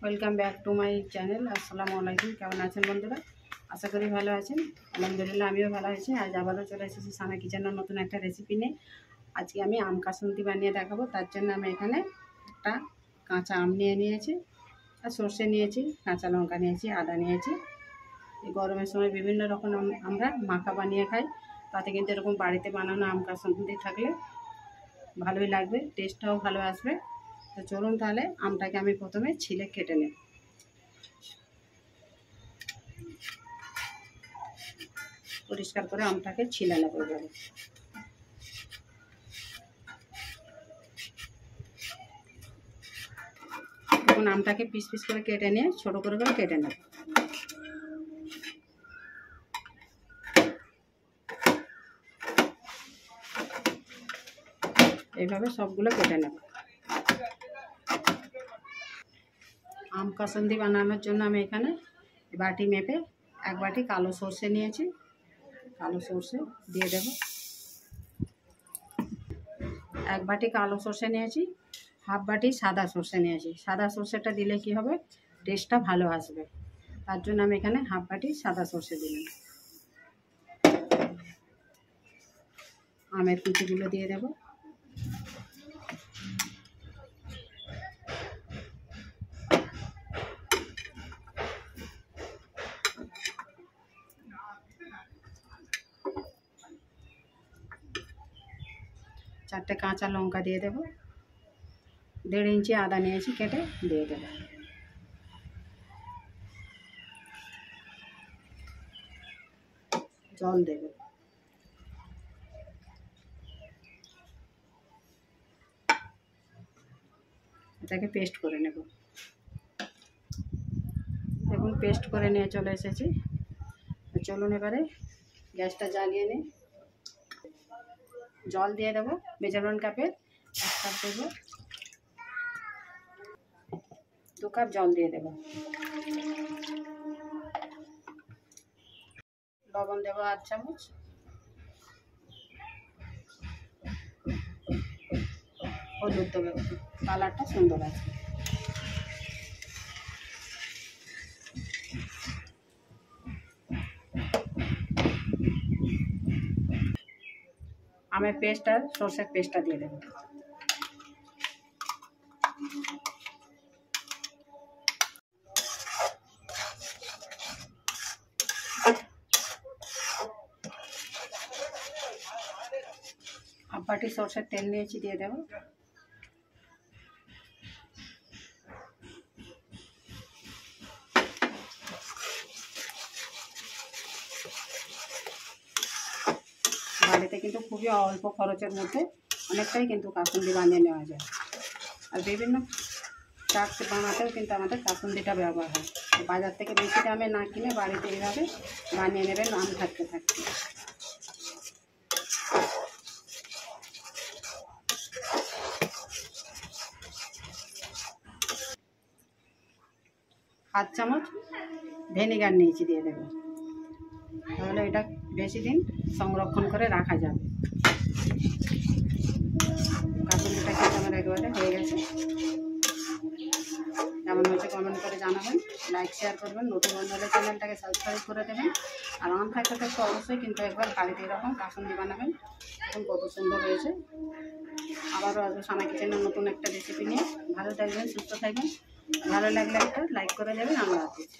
Welcome back to my channel. আসসালামু আলাইকুম। কেমন আছেন বন্ধুরা? আশা করি ভালো আছেন। আলহামদুলিল্লাহ আমিও ভালো আছি। আজ আবারও চলে এসেছি সানা কিচেনের নতুন একটা রেসিপি নিয়ে। আজকে আমি আম কাসুন্দি বানিয়ে দেখাবো। তার জন্য আমি এখানে একটা কাঁচা আম নিয়ে নিয়েছি, আর সর্ষে নিয়েছি, কাঁচা লঙ্কা নিয়েছি, আদা নিয়েছি। এই গরমের সময় বিভিন্ন রকম আমরা মাখা বানিয়ে খাই, তাতে কিন্তু এরকম বাড়িতে বানানো আম কাসুন্দি থাকলে ভালোই লাগবে, টেস্টটাও ভালো আসবে। তো চলুন তাহলে আমটাকে আমি প্রথমে ছিলে কেটে নেব। পরিষ্কার করে আমটাকে ছিলে নেব এবারে। এখন আমটাকে পিস পিস করে কেটে নিয়ে ছোট করে কেটে নেব। এইভাবে সবগুলো কেটে নেব। আম কাসুন্দি বানানোর জন্য আমি এখানে বাটি মেপে এক বাটি কালো সর্ষে নিয়েছি। কালো সর্ষে দিয়ে দেব। এক বাটি কালো সর্ষে নিয়েছি, হাফ বাটি সাদা সর্ষে নিয়েছি। সাদা সর্ষেটা দিলে কি হবে, টেস্টটা ভালো আসবে। তার জন্য আমি এখানে হাফ বাটি সাদা সর্ষে দিলাম। আমের কুচিগুলো দিয়ে দেব। চারটে কাঁচা লঙ্কা দিয়ে দেব। 1.5 ইঞ্চি আদা নিয়েছি, কেটে দিয়ে দেব। জল দেব। এটাকে পেস্ট করে নেব। দেখুন পেস্ট করে নিয়ে চলে এসেছি। চলুন এবারে গ্যাসটা জ্বালিয়ে নিই। জল দিয়ে দেবো। মেজারমেন্ট কাপের 1 কাপ দেবো। 2 কাপ জল দিয়ে দেবো। লবণ দেবো 8 চামচ। হলুদ দেবো, কালারটা সুন্দর আছে। আমের পেস্ট আর সর্ষের পেস্টটা দিয়ে দেবো। হাফ বাটি সর্ষের তেল নিয়েছি, দিয়ে দেবো। বাড়িতে কিন্তু খুবই অল্প খরচের মধ্যে অনেকটাই কিন্তু কাসুন্দি বানিয়ে নেওয়া যায়। আর বিভিন্ন চাট বানাতেও কিন্তু আমাদের কাসুন্দিটা ব্যবহার হয়। বাজার থেকে বেশি দামে না কিনে বাড়িতে এইভাবে বানিয়ে নেবেন আম থাকতে থাকতে। হাফ চামচ ভিনেগার নিয়েছি, দিয়ে দেবো। তাহলে এটা বেশি দিন সংরক্ষণ করে রাখা যাবে। কাসুন্দিটা খেতে আমার একেবারে হয়ে গেছে। কেমন হয়েছে কমেন্ট করে জানাবেন, লাইক শেয়ার করবেন, নতুন বন্ধু হলে চ্যানেলটাকে সাবস্ক্রাইব করে দেবেন। আর আম থাকতে থাকতে অবশ্যই কিন্তু একবার বাড়িতে এরকম কাসুন্দি বানাবেন। এখন কত সুন্দর হয়েছে। আবারও আসবো সানা কিচেনের নতুন একটা রেসিপি নিয়ে। ভালো থাকবেন, সুস্থ থাকবেন। ভালো লাগলে একটা লাইক করে দেবেন। আল্লাহ হাফেজ।